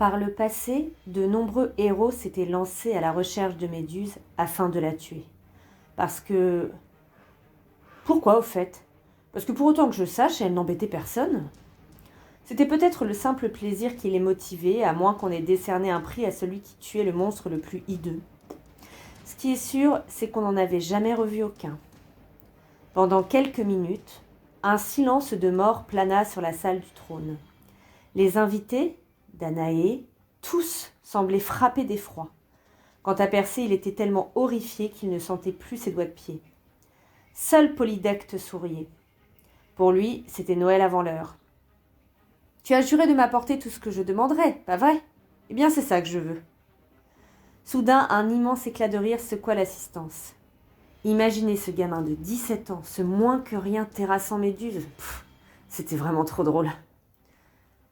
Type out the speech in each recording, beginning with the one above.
Par le passé, de nombreux héros s'étaient lancés à la recherche de Méduse afin de la tuer. Parce que... Pourquoi au fait? Parce que pour autant que je sache, elle n'embêtait personne. C'était peut-être le simple plaisir qui les motivait, à moins qu'on ait décerné un prix à celui qui tuait le monstre le plus hideux. Ce qui est sûr, c'est qu'on n'en avait jamais revu aucun. Pendant quelques minutes, un silence de mort plana sur la salle du trône. Les invités, Danaé, tous semblaient frappés d'effroi. Quant à Persée, il était tellement horrifié qu'il ne sentait plus ses doigts de pied. Seul Polydecte souriait. Pour lui, c'était Noël avant l'heure. « Tu as juré de m'apporter tout ce que je demanderais, pas vrai? Eh bien, c'est ça que je veux. » Soudain, un immense éclat de rire secoua l'assistance. Imaginez ce gamin de 17 ans, ce moins que rien terrassant Méduse. C'était vraiment trop drôle.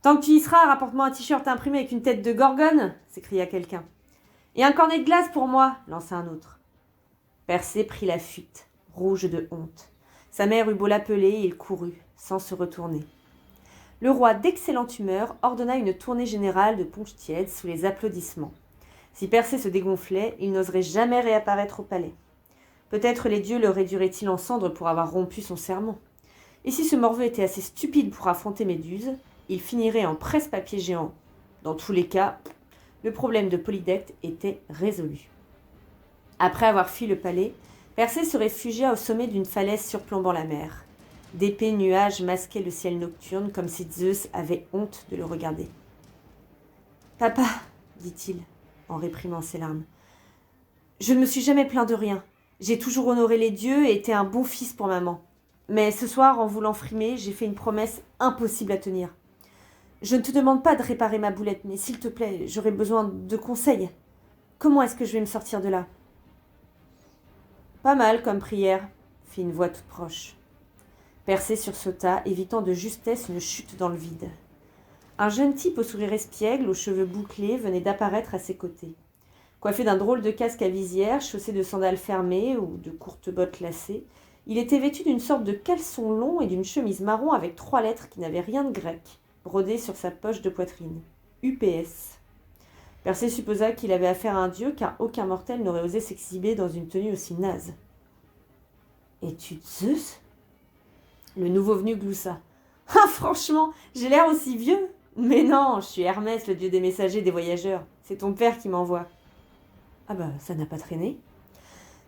« Tant que tu y seras, rapporte-moi un t-shirt imprimé avec une tête de gorgone !» s'écria quelqu'un. « Et un cornet de glace pour moi !» lança un autre. Persée prit la fuite, rouge de honte. Sa mère eut beau l'appeler, il courut, sans se retourner. Le roi, d'excellente humeur, ordonna une tournée générale de punch tiède sous les applaudissements. Si Persée se dégonflait, il n'oserait jamais réapparaître au palais. Peut-être les dieux le réduiraient-ils en cendres pour avoir rompu son serment. Et si ce morveux était assez stupide pour affronter Méduse, il finirait en presse-papier géant. Dans tous les cas, le problème de Polydecte était résolu. Après avoir fui le palais, Persée se réfugia au sommet d'une falaise surplombant la mer. D'épais nuages masquaient le ciel nocturne comme si Zeus avait honte de le regarder. « Papa, dit-il, en réprimant ses larmes, je ne me suis jamais plaint de rien. J'ai toujours honoré les dieux et été un bon fils pour maman. Mais ce soir, en voulant frimer, j'ai fait une promesse impossible à tenir. Je ne te demande pas de réparer ma boulette, mais s'il te plaît, j'aurais besoin de conseils. Comment est-ce que je vais me sortir de là ?»« Pas mal comme prière, fit une voix toute proche. Persée sursauta, évitant de justesse une chute dans le vide. Un jeune type au sourire espiègle, aux cheveux bouclés, venait d'apparaître à ses côtés. Coiffé d'un drôle de casque à visière, chaussé de sandales fermées ou de courtes bottes lacées, il était vêtu d'une sorte de caleçon long et d'une chemise marron avec 3 lettres qui n'avaient rien de grec, brodées sur sa poche de poitrine. UPS. Persée supposa qu'il avait affaire à un dieu, car aucun mortel n'aurait osé s'exhiber dans une tenue aussi naze. « Es-tu Zeus ?» Le nouveau venu gloussa. « Ah, franchement, j'ai l'air aussi vieux ? Mais non, je suis Hermès, le dieu des messagers des voyageurs. C'est ton père qui m'envoie. » « Ah bah, ça n'a pas traîné. »«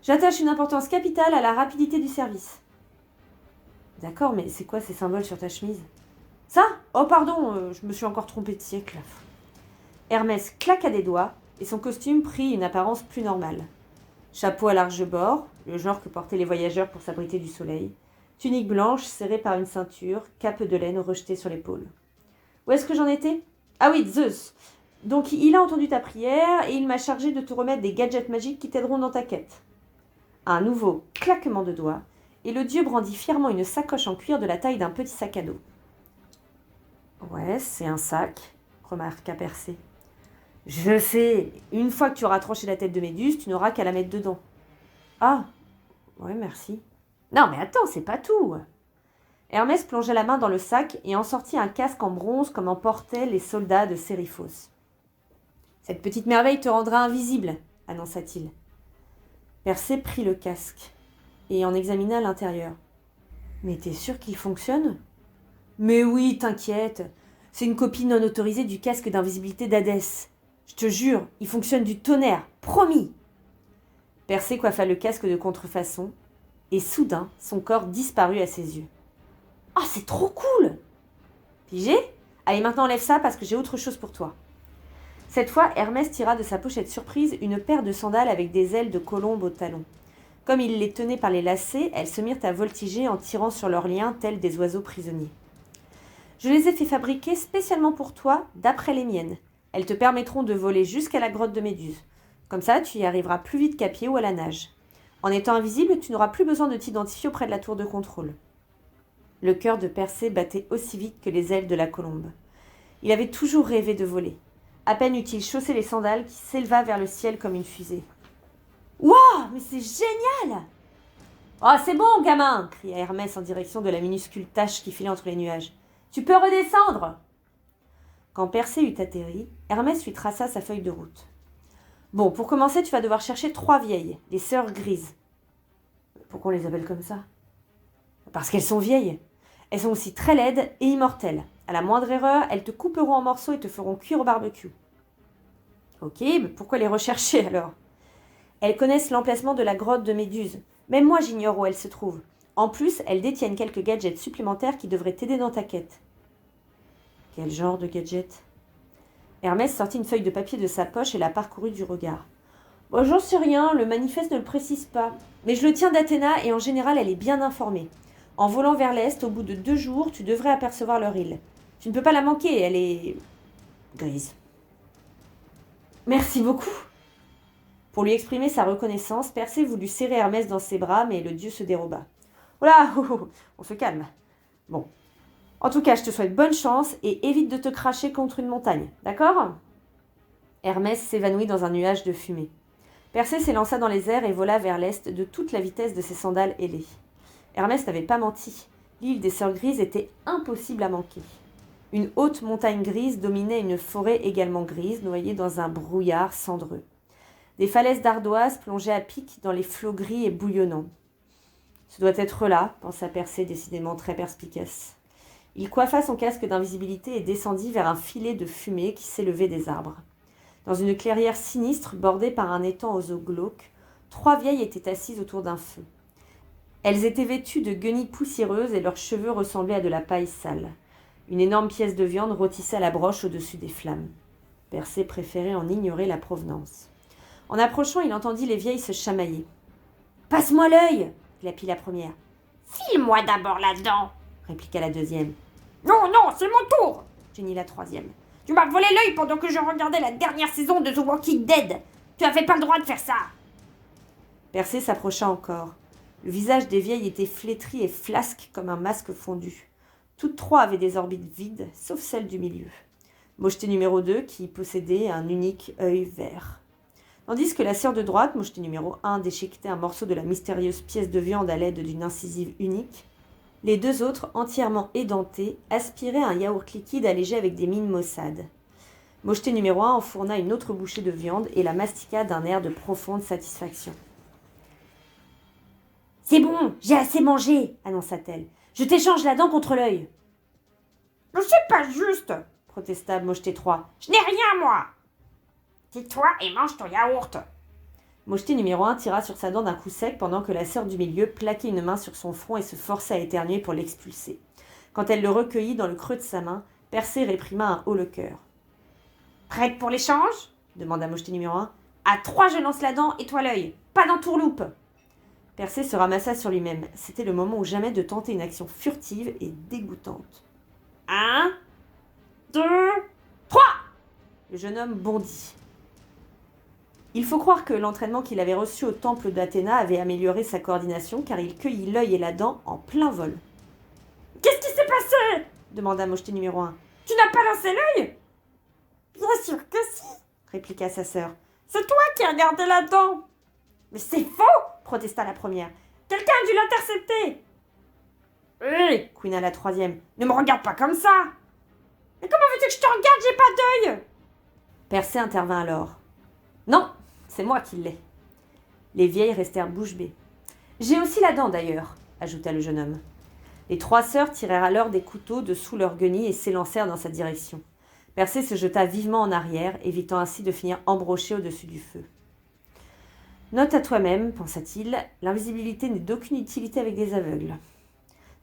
J'attache une importance capitale à la rapidité du service. »« D'accord, mais c'est quoi ces symboles sur ta chemise ?»« Ça ? Oh pardon, je me suis encore trompée de siècle. » Hermès claqua des doigts et son costume prit une apparence plus normale. Chapeau à large bord, le genre que portaient les voyageurs pour s'abriter du soleil, tunique blanche serrée par une ceinture, cape de laine rejetée sur l'épaule. « Où est-ce que j'en étais ? Ah oui, Zeus. Donc il a entendu ta prière et il m'a chargé de te remettre des gadgets magiques qui t'aideront dans ta quête. » Un nouveau claquement de doigts et le dieu brandit fièrement une sacoche en cuir de la taille d'un petit sac à dos. « Ouais, c'est un sac, remarqua Persée. Je sais, une fois que tu auras tranché la tête de Méduse, tu n'auras qu'à la mettre dedans. »« Ah, ouais, merci. »« Non, mais attends, c'est pas tout. » Hermès plongea la main dans le sac et en sortit un casque en bronze comme en portaient les soldats de Séryphos. « Cette petite merveille te rendra invisible, » annonça-t-il. Persée prit le casque et en examina l'intérieur. « Mais t'es sûr qu'il fonctionne ? » ?»« Mais oui, t'inquiète. C'est une copie non autorisée du casque d'invisibilité d'Hadès. Je te jure, il fonctionne du tonnerre, promis !» Persée coiffa le casque de contrefaçon et soudain, son corps disparut à ses yeux. « Ah, c'est trop cool !»« Pigé ? Allez, maintenant enlève ça parce que j'ai autre chose pour toi. » Cette fois, Hermès tira de sa pochette surprise une paire de sandales avec des ailes de colombe aux talons. Comme il les tenait par les lacets, elles se mirent à voltiger en tirant sur leurs liens tels des oiseaux prisonniers. « Je les ai fait fabriquer spécialement pour toi, d'après les miennes. Elles te permettront de voler jusqu'à la grotte de Méduse. Comme ça, tu y arriveras plus vite qu'à pied ou à la nage. En étant invisible, tu n'auras plus besoin de t'identifier auprès de la tour de contrôle. » Le cœur de Persée battait aussi vite que les ailes de la colombe. Il avait toujours rêvé de voler. À peine eut-il chaussé les sandales qui s'éleva vers le ciel comme une fusée. « Waouh, mais c'est génial !»« Oh, c'est bon, gamin !» cria Hermès en direction de la minuscule tache qui filait entre les nuages. « Tu peux redescendre !» Quand Persée eut atterri, Hermès lui traça sa feuille de route. « Bon, pour commencer, tu vas devoir chercher 3 vieilles, les sœurs grises. » Pourquoi on les appelle comme ça ? Parce qu'elles sont vieilles. Elles sont aussi très laides et immortelles. À la moindre erreur, elles te couperont en morceaux et te feront cuire au barbecue. Ok, mais pourquoi les rechercher alors ? Elles connaissent l'emplacement de la grotte de Méduse. Même moi, j'ignore où elle se trouve. En plus, elles détiennent quelques gadgets supplémentaires qui devraient t'aider dans ta quête. Quel genre de gadget ? Hermès sortit une feuille de papier de sa poche et la parcourut du regard. Bon, j'en sais rien, le manifeste ne le précise pas. Mais je le tiens d'Athéna et en général, elle est bien informée. En volant vers l'est, au bout de 2 jours, tu devrais apercevoir leur île. Tu ne peux pas la manquer, elle est... grise. Merci beaucoup. Pour lui exprimer sa reconnaissance, Persée voulut serrer Hermès dans ses bras, mais le dieu se déroba. Voilà, on se calme. Bon. En tout cas, je te souhaite bonne chance et évite de te cracher contre une montagne, d'accord ? Hermès s'évanouit dans un nuage de fumée. Persée s'élança dans les airs et vola vers l'est de toute la vitesse de ses sandales ailées. Hermès n'avait pas menti. L'île des Sœurs Grises était impossible à manquer. Une haute montagne grise dominait une forêt également grise, noyée dans un brouillard cendreux. Des falaises d'ardoises plongeaient à pic dans les flots gris et bouillonnants. Ce doit être là, pensa Persée, décidément très perspicace. Il coiffa son casque d'invisibilité et descendit vers un filet de fumée qui s'élevait des arbres. Dans une clairière sinistre, bordée par un étang aux eaux glauques, 3 vieilles étaient assises autour d'un feu. Elles étaient vêtues de guenilles poussiéreuses et leurs cheveux ressemblaient à de la paille sale. Une énorme pièce de viande rôtissait à la broche au-dessus des flammes. Persée préférait en ignorer la provenance. En approchant, il entendit les vieilles se chamailler. « Passe-moi l'œil !» glapit la première. « File-moi d'abord là-dedans !» répliqua la deuxième. « Non, c'est mon tour !» geignit la troisième. « Tu m'as volé l'œil pendant que je regardais la dernière saison de The Walking Dead. Tu avais pas le droit de faire ça !» Persée s'approcha encore. Le visage des vieilles était flétri et flasque comme un masque fondu. Toutes 3 avaient des orbites vides, sauf celle du milieu. Mocheté numéro 2, qui possédait un unique œil vert. Tandis que la sœur de droite, mocheté numéro 1, déchiquetait un morceau de la mystérieuse pièce de viande à l'aide d'une incisive unique, les 2 autres, entièrement édentés, aspiraient un yaourt liquide allégé avec des mines maussades. Mocheté numéro 1 enfourna une autre bouchée de viande et la mastiqua d'un air de profonde satisfaction. « C'est bon, j'ai assez mangé, annonça-t-elle. Je t'échange la dent contre l'œil. »« Mais c'est pas juste, protesta Mocheté 3. Je n'ai rien, moi. Tais-toi et mange ton yaourt. » Mocheté numéro 1 tira sur sa dent d'un coup sec pendant que la sœur du milieu plaquait une main sur son front et se forçait à éternuer pour l'expulser. Quand elle le recueillit dans le creux de sa main, Persée réprima un haut-le-cœur. « Prête pour l'échange ?» demanda Mocheté numéro 1. « À 3, je lance la dent et toi l'œil. Pas d'entourloupe. » Persée se ramassa sur lui-même. C'était le moment ou jamais de tenter une action furtive et dégoûtante. 1, 2, 3 ! Le jeune homme bondit. Il faut croire que l'entraînement qu'il avait reçu au temple d'Athéna avait amélioré sa coordination, car il cueillit l'œil et la dent en plein vol. « Qu'est-ce qui s'est passé ?» demanda Mocheté numéro 1. « Tu n'as pas lancé l'œil ?»« Bien sûr que si !» répliqua sa sœur. « C'est toi qui as gardé la dent !»« Mais c'est faux !» protesta la première. « Quelqu'un a dû l'intercepter !»« Hé !» couina la troisième. « Ne me regarde pas comme ça !»« Mais comment veux-tu que je te regarde ? J'ai pas d'œil !» Persée intervint alors. « Non, c'est moi qui l'ai. » Les vieilles restèrent bouche bée. « J'ai aussi la dent d'ailleurs, » ajouta le jeune homme. Les 3 sœurs tirèrent alors des couteaux de sous leurs guenilles et s'élancèrent dans sa direction. Persée se jeta vivement en arrière, évitant ainsi de finir embroché au-dessus du feu. Note à toi-même, pensa-t-il, l'invisibilité n'est d'aucune utilité avec des aveugles.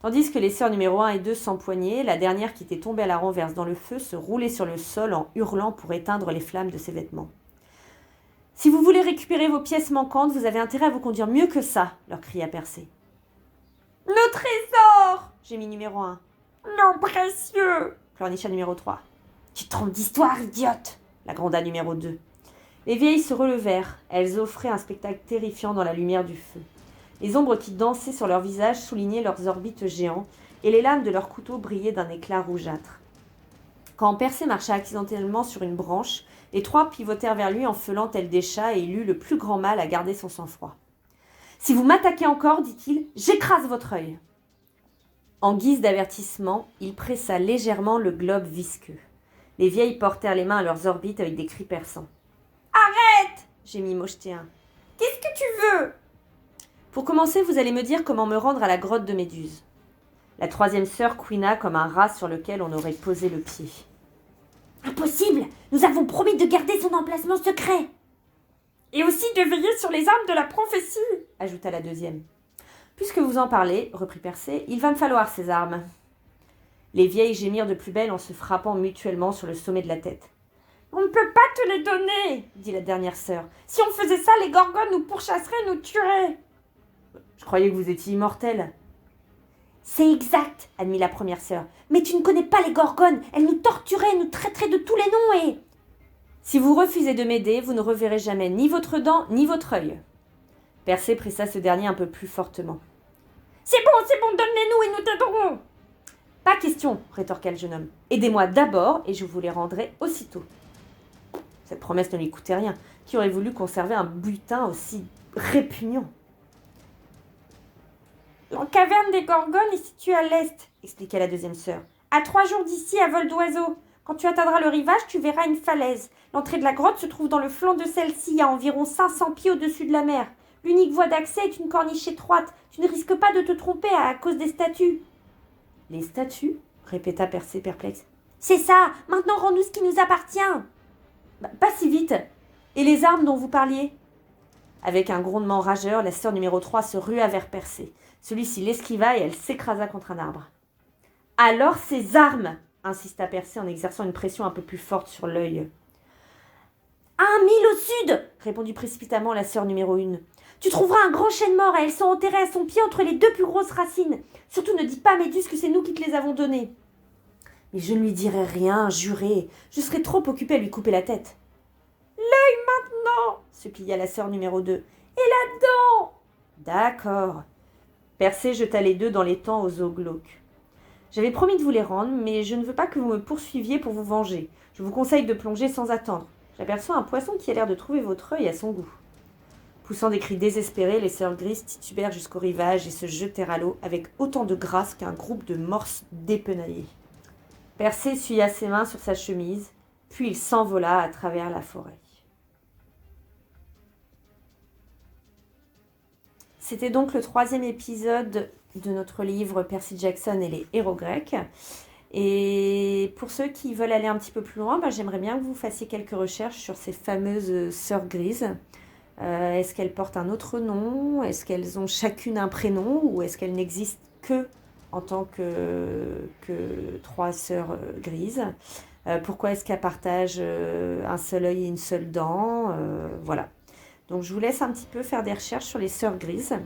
Tandis que les sœurs numéro 1 et 2 s'empoignaient, la dernière qui était tombée à la renverse dans le feu se roulait sur le sol en hurlant pour éteindre les flammes de ses vêtements. « Si vous voulez récupérer vos pièces manquantes, vous avez intérêt à vous conduire mieux que ça !» leur cria Persée. « Nos trésors !» gémit numéro 1. « Nos précieux !» pleurnicha numéro 3. « Tu te trompes d'histoire, idiote !» la gronda numéro 2. Les vieilles se relevèrent. Elles offraient un spectacle terrifiant dans la lumière du feu. Les ombres qui dansaient sur leurs visages soulignaient leurs orbites géants, et les lames de leurs couteaux brillaient d'un éclat rougeâtre. Quand Persée marcha accidentellement sur une branche, les 3 pivotèrent vers lui en feulant tels des chats, et il eut le plus grand mal à garder son sang-froid. « Si vous m'attaquez encore, dit-il, j'écrase votre œil !» En guise d'avertissement, il pressa légèrement le globe visqueux. Les vieilles portèrent les mains à leurs orbites avec des cris perçants. « Arrête !» gémit Mochétéen. « Qu'est-ce que tu veux ?» Pour commencer, vous allez me dire comment me rendre à la grotte de Méduse. La troisième sœur couina comme un rat sur lequel on aurait posé le pied. « Impossible! Nous avons promis de garder son emplacement secret !»« Et aussi de veiller sur les armes de la prophétie !» ajouta la deuxième. « Puisque vous en parlez, reprit Persée, il va me falloir ces armes. » Les vieilles gémirent de plus belle en se frappant mutuellement sur le sommet de la tête. « On ne peut pas te les donner, dit la dernière sœur. Si on faisait ça, les gorgones nous pourchasseraient et nous tueraient. »« Je croyais que vous étiez immortelle. »« C'est exact, admit la première sœur. Mais tu ne connais pas les gorgones. Elles nous torturaient, nous traiteraient de tous les noms et... » Si vous refusez de m'aider, vous ne reverrez jamais ni votre dent, ni votre œil. Persée pressa ce dernier un peu plus fortement. C'est bon, donne-les-nous et nous t'aiderons. Pas question, rétorqua le jeune homme. Aidez-moi d'abord et je vous les rendrai aussitôt. Cette promesse ne lui coûtait rien. Qui aurait voulu conserver un butin aussi répugnant? La caverne des gorgones est située à l'est, expliqua la deuxième sœur. À 3 jours d'ici, à vol d'oiseau. Quand tu atteindras le rivage, tu verras une falaise. L'entrée de la grotte se trouve dans le flanc de celle-ci, à environ 500 pieds au-dessus de la mer. L'unique voie d'accès est une corniche étroite. Tu ne risques pas de te tromper à cause des statues. Les statues? Répéta Persée perplexe. C'est ça. Maintenant, rends-nous ce qui nous appartient. Pas si vite. Et les armes dont vous parliez? Avec un grondement rageur, la sœur numéro 3 se rua vers Persée. Celui-ci l'esquiva et elle s'écrasa contre un arbre. Alors ces armes, insista Persée en exerçant une pression un peu plus forte sur l'œil. 1 mille au sud, répondit précipitamment la sœur numéro 1. Tu trouveras un grand chêne mort et elles sont enterrées à son pied entre les 2 plus grosses racines. Surtout ne dis pas à Méduse que c'est nous qui te les avons données. Mais je ne lui dirai rien, juré. Je serai trop occupée à lui couper la tête. L'œil maintenant, supplia la sœur numéro 2. Et la dent. D'accord. Persée jeta les deux dans l'étang aux eaux glauques. J'avais promis de vous les rendre, mais je ne veux pas que vous me poursuiviez pour vous venger. Je vous conseille de plonger sans attendre. J'aperçois un poisson qui a l'air de trouver votre œil à son goût. Poussant des cris désespérés, les sœurs grises titubèrent jusqu'au rivage et se jetèrent à l'eau avec autant de grâce qu'un groupe de morses dépenaillés. Persée essuya ses mains sur sa chemise, puis il s'envola à travers la forêt. C'était donc le 3e épisode de notre livre Percy Jackson et les héros grecs. Et pour ceux qui veulent aller un petit peu plus loin, j'aimerais bien que vous fassiez quelques recherches sur ces fameuses sœurs grises. Est-ce qu'elles portent un autre nom? Est-ce qu'elles ont chacune un prénom? Ou est-ce qu'elles n'existent que en tant que 3 sœurs grises? Pourquoi est-ce qu'elles partagent un seul œil et une seule dent? Voilà. Donc je vous laisse un petit peu faire des recherches sur les sœurs grises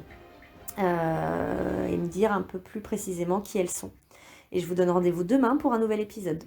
et me dire un peu plus précisément qui elles sont. Et je vous donne rendez-vous demain pour un nouvel épisode.